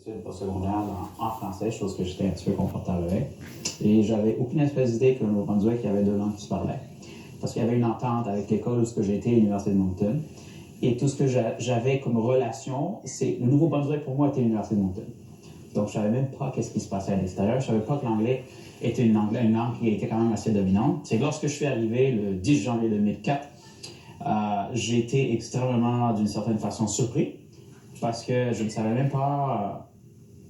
Études postsecondaires en français, chose que j'étais un petit peu confortable avec. Et j'avais aucune espèce d'idée qu'au Nouveau-Brunswick, il y avait deux langues qui se parlaient. Parce qu'il y avait une entente avec l'école où j'ai été, l'Université de Moncton. Et tout ce que j'avais comme relation, c'est le Nouveau-Brunswick pour moi était l'Université de Moncton. Donc, je ne savais même pas qu'est-ce qui se passait à l'extérieur. Je ne savais pas que l'anglais était une langue qui était quand même assez dominante. C'est que lorsque je suis arrivé le 10 janvier 2004, j'ai été extrêmement, d'une certaine façon, surpris parce que je ne savais même pas,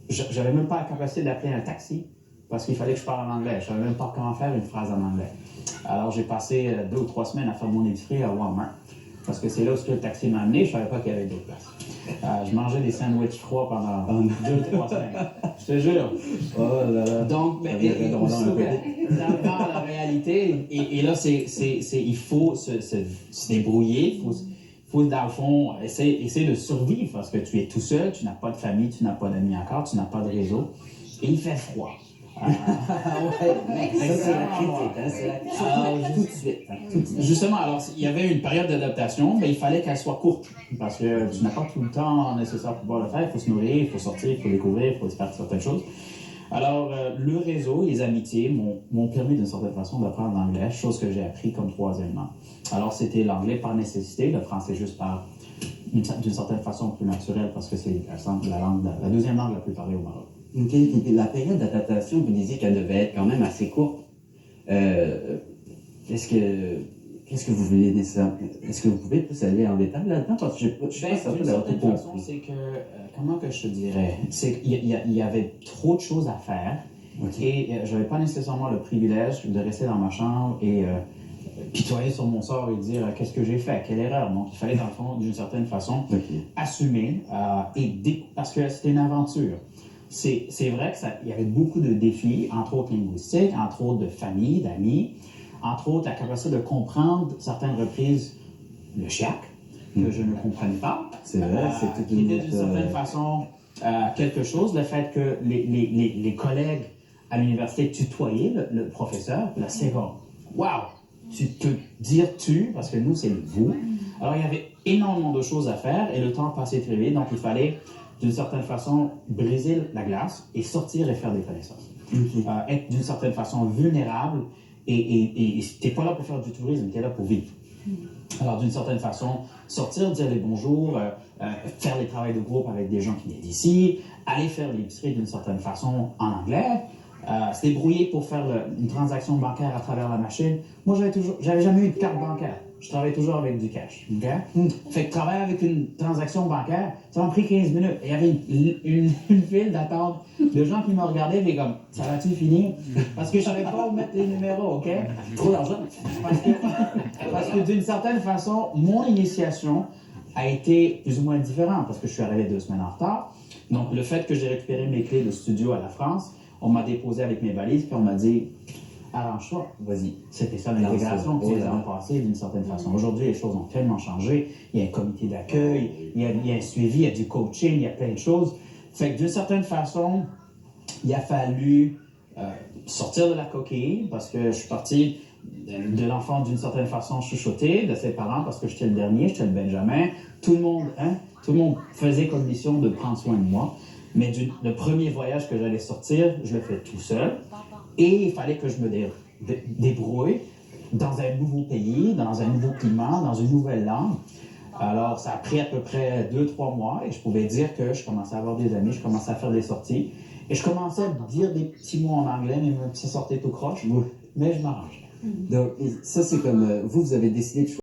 j'avais même pas la capacité d'appeler un taxi parce qu'il fallait que je parle en anglais. Je ne savais même pas comment faire une phrase en anglais. Alors, j'ai passé 2 ou 3 semaines à faire mon épicerie à Walmart parce que c'est là où le taxi m'a amené. Je ne savais pas qu'il y avait d'autres places. Je mangeais des sandwichs froids pendant 2 ou 3 semaines. Je te jure. Oh là là. Donc, mais, dans la réalité, et là, il faut se débrouiller, il faut, dans le fond, essayer de survivre parce que tu es tout seul, tu n'as pas de famille, tu n'as pas d'amis encore, tu n'as pas de réseau, et il fait froid. Ouais, ça c'est la critique, hein, c'est la critique tout de suite. Justement, alors, il y avait une période d'adaptation, mais il fallait qu'elle soit courte, parce que tu n'as pas tout le temps nécessaire pour pouvoir le faire, il faut se nourrir, il faut sortir, il faut découvrir, il faut faire certaines choses. Alors, le réseau, les amitiés m'ont permis d'une certaine façon d'apprendre l'anglais, chose que j'ai appris comme troisième langue. Alors, c'était l'anglais par nécessité, le français juste par, d'une certaine façon plus naturelle, parce que c'est la deuxième langue la plus parlée au Maroc. Okay. La période d'adaptation, vous disiez qu'elle devait être quand même assez courte. Qu'est-ce que vous voulez dire ça? Est-ce que vous pouvez plus aller en détail là-dedans? Parce que je pense d'une certaine façon, c'est que, comment que je te dirais, c'est qu'il y avait trop de choses à faire. Okay. Et je n'avais pas nécessairement le privilège de rester dans ma chambre et pitoyer sur mon sort et dire qu'est-ce que j'ai fait, quelle erreur. Donc, il fallait, dans le fond, d'une certaine façon, assumer parce que c'était une aventure. C'est vrai qu'il y avait beaucoup de défis, entre autres linguistiques, entre autres de famille, d'amis, entre autres la capacité de comprendre certaines reprises le chiac, que je ne comprenais pas. C'est vrai, c'est tout qui était d'une certaine façon quelque chose, le fait que les collègues à l'université tutoyaient le professeur, là c'est bon, wow, tu peux dire tu, parce que nous c'est le vous. Alors il y avait énormément de choses à faire et le temps passait très vite, donc il fallait d'une certaine façon briser la glace et sortir et faire des connaissances. Être d'une certaine façon vulnérable et tu n'es pas là pour faire du tourisme, tu es là pour vivre. Alors, d'une certaine façon, sortir, dire les bonjours, faire les travaux de groupe avec des gens qui viennent d'ici, aller faire l'épicerie d'une certaine façon en anglais, se débrouiller pour faire une transaction bancaire à travers la machine. Moi, j'avais jamais eu de carte bancaire. Je travaillais toujours avec du cash. Okay? Fait que travailler avec une transaction bancaire, ça m'a pris 15 minutes. Il y avait une file d'attente de gens qui me regardaient, mais comme, ça va-tu finir? Parce que je savais pas où mettre les numéros, OK? Trop d'argent. Parce que d'une certaine façon, mon initiation a été plus ou moins différente parce que je suis arrivé 2 semaines en retard. Donc, le fait que j'ai récupéré mes clés de studio à la France, on m'a déposé avec mes valises, puis on m'a dit arrange-toi, vas-y. C'était ça l'intégration qui s'est passée d'une certaine façon. Aujourd'hui, les choses ont tellement changé. Il y a un comité d'accueil, il y a un suivi, il y a du coaching, il y a plein de choses. Fait que d'une certaine façon, il a fallu sortir de la coquille parce que je suis parti de l'enfant d'une certaine façon chuchoté de ses parents parce que j'étais le dernier, j'étais le Benjamin. Tout le monde faisait comme mission de prendre soin de moi. Mais le premier voyage que j'allais sortir, je le fais tout seul. Et il fallait que je me débrouille dans un nouveau pays, dans un nouveau climat, dans une nouvelle langue. Alors, ça a pris à peu près 2-3 mois et je pouvais dire que je commençais à avoir des amis, je commençais à faire des sorties. Et je commençais à dire des petits mots en anglais, mais ça sortait tout croche. Mais je m'arrangeais. Donc, ça, c'est comme vous avez décidé de choisir